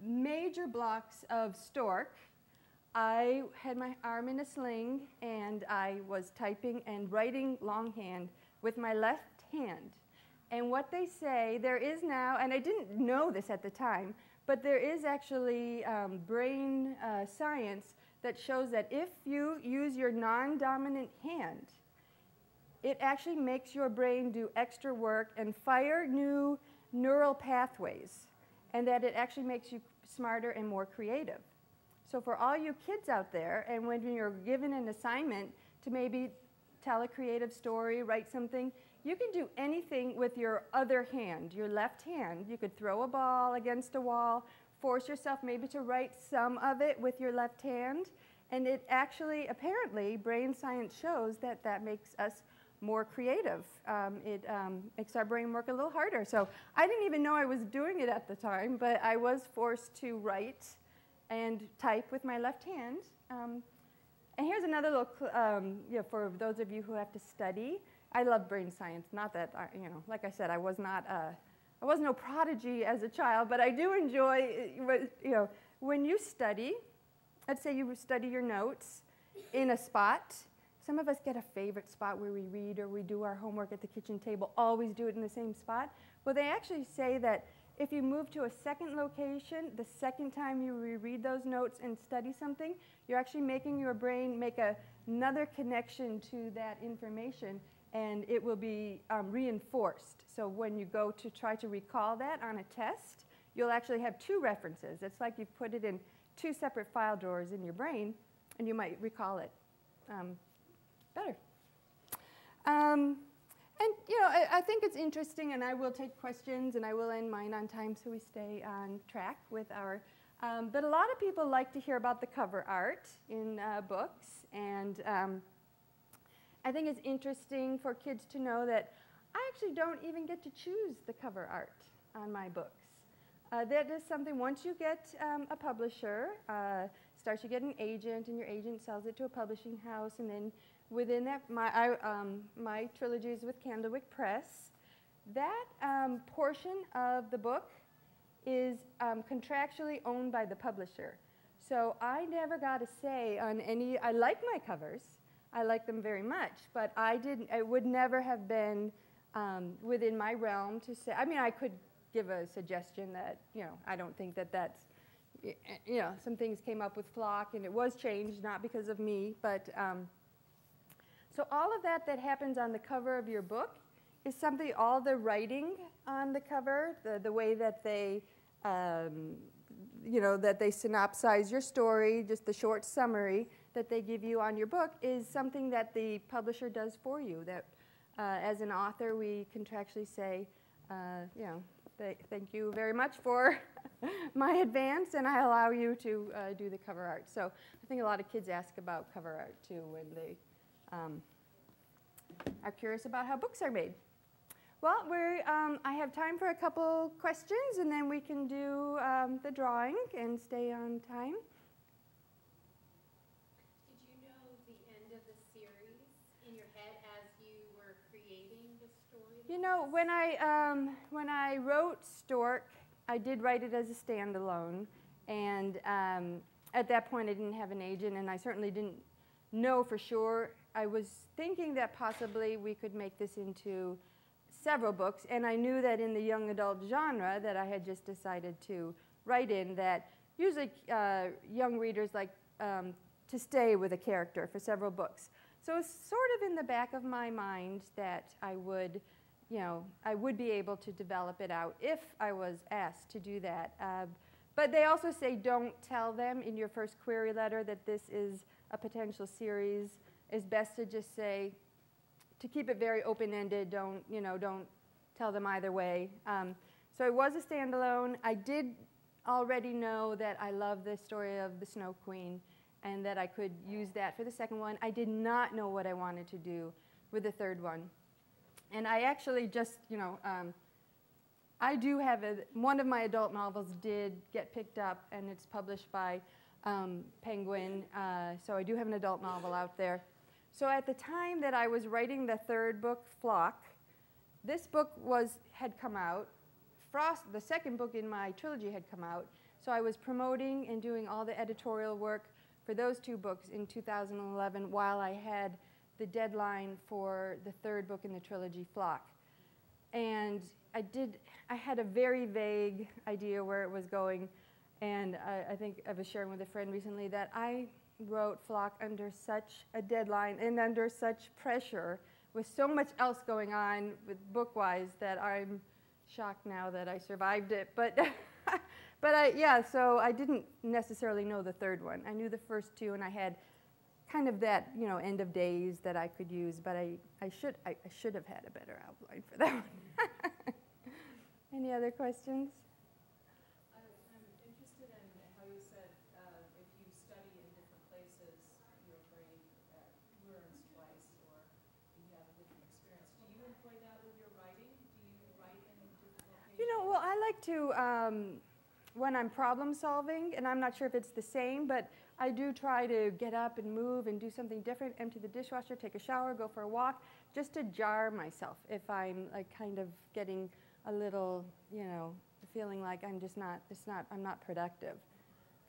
major blocks of Stork. I had my arm in a sling, and I was typing and writing longhand with my left hand. And what they say, there is now, and I didn't know this at the time, but there is actually brain science that shows that if you use your non-dominant hand, it actually makes your brain do extra work and fire new neural pathways, and that it actually makes you smarter and more creative. So for all you kids out there, and when you're given an assignment to maybe tell a creative story, write something, you can do anything with your other hand, your left hand. You could throw a ball against a wall, force yourself maybe to write some of it with your left hand, and it actually, apparently, brain science shows that that makes us more creative. It makes our brain work a little harder. So I didn't even know I was doing it at the time, but I was forced to write and type with my left hand. And here's another little, for those of you who have to study. I love brain science. Not that, like I said, I was no prodigy as a child, but I do enjoy, when you study, let's say you study your notes in a spot. Some of us get a favorite spot where we read or we do our homework at the kitchen table, always do it in the same spot. Well, they actually say that if you move to a second location, the second time you reread those notes and study something, you're actually making your brain make another connection to that information, and it will be reinforced. So when you go to try to recall that on a test, you'll actually have two references. It's like you've put it in two separate file drawers in your brain, and you might recall it better. And I think it's interesting, and I will take questions, and I will end mine on time so we stay on track with our, but a lot of people like to hear about the cover art in books, and I think it's interesting for kids to know that I actually don't even get to choose the cover art on my books. That is something, once you get a publisher, starts you get an agent, and your agent sells it to a publishing house, and then within that, my trilogy is with Candlewick Press. That portion of the book is contractually owned by the publisher. So I never got a say on any. I like my covers. I like them very much, but it would never have been within my realm to say. I mean, I could give a suggestion that, I don't think that that's, some things came up with Flock, and it was changed, not because of me, but. So all of that happens on the cover of your book is something, all the writing on the cover, the way that they, that they synopsize your story, just the short summary that they give you on your book is something that the publisher does for you. That as an author, we contractually say, thank you very much for my advance, and I allow you to do the cover art. So I think a lot of kids ask about cover art too when they are curious about how books are made. Well, I have time for a couple questions, and then we can do the drawing and stay on time. Did you know the end of the series in your head as you were creating the story? When I wrote Stork, I did write it as a standalone, and at that point I didn't have an agent, and I certainly didn't know for sure. I was thinking that possibly we could make this into several books, and I knew that in the young adult genre that I had just decided to write in, that usually young readers like to stay with a character for several books. So it's sort of in the back of my mind that I would be able to develop it out if I was asked to do that. But they also say don't tell them in your first query letter that this is a potential series. It's best to just say, to keep it very open-ended, don't tell them either way. So it was a standalone. I did already know that I love the story of the Snow Queen and that I could use that for the second one. I did not know what I wanted to do with the third one. And I actually just, I do have one of my adult novels did get picked up, and it's published by Penguin, so I do have an adult novel out there. So at the time that I was writing the third book, Flock, this book had come out the second book in my trilogy had come out, so I was promoting and doing all the editorial work for those 2 books in 2011 while I had the deadline for the 3rd book in the trilogy, Flock. And I had a very vague idea where it was going, and I think I was sharing with a friend recently that I wrote Flock under such a deadline and under such pressure with so much else going on with book-wise that I'm shocked now that I survived it. But so I didn't necessarily know the 3rd one. I knew the first 2, and I had kind of that, end of days that I could use, but I should have had a better outline for that one. Any other questions? I'm interested in how you said if you study in different places, your brain learns twice, or you have a different experience. Do you employ that with your writing? Do you write in different locations? Well, I like to, when I'm problem solving, and I'm not sure if it's the same, but I do try to get up and move and do something different, empty the dishwasher, take a shower, go for a walk, just to jar myself if I'm like kind of getting a little, feeling like I'm not productive.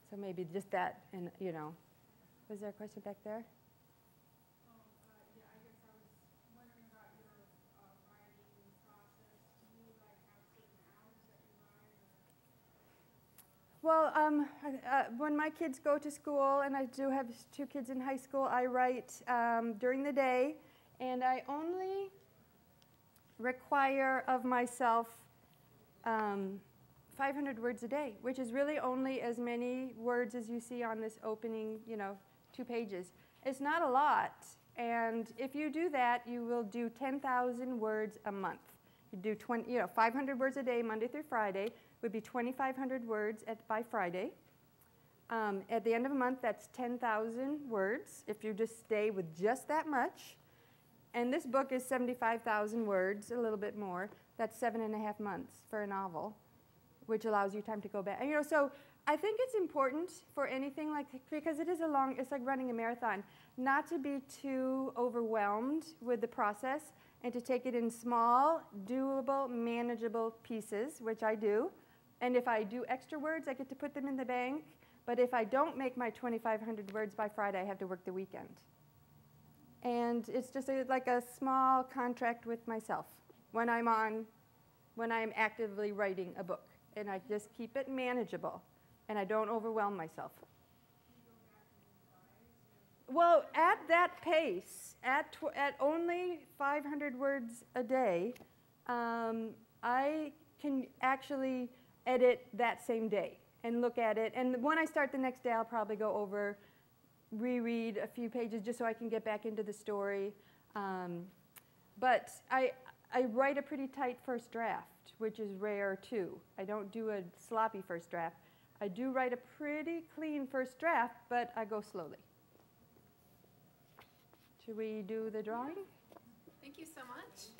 So maybe just that, and was there a question back there? Yeah, I guess I was wondering about your writing process. Do you have certain hours that you write? Well, when my kids go to school, and I do have 2 kids in high school, I write during the day, and I only require of myself 500 words a day, which is really only as many words as you see on this opening, 2 pages. It's not a lot, and if you do that, you will do 10,000 words a month. You do 500 words a day, Monday through Friday, would be 2,500 words by Friday. At the end of a month, that's 10,000 words, if you just stay with just that much. And this book is 75,000 words, a little bit more. That's 7.5 months for a novel, which allows you time to go back. And, so I think it's important for anything because it's like running a marathon, not to be too overwhelmed with the process and to take it in small, doable, manageable pieces, which I do. And if I do extra words, I get to put them in the bank. But if I don't make my 2,500 words by Friday, I have to work the weekend. And it's just like a small contract with myself when I'm actively writing a book. And I just keep it manageable, and I don't overwhelm myself. Well, at that pace, at only 500 words a day, I can actually edit that same day and look at it. And when I start the next day, I'll probably go over, reread a few pages just so I can get back into the story. But I write a pretty tight first draft, which is rare too. I don't do a sloppy first draft. I do write a pretty clean first draft, but I go slowly. Should we do the drawing? Thank you so much.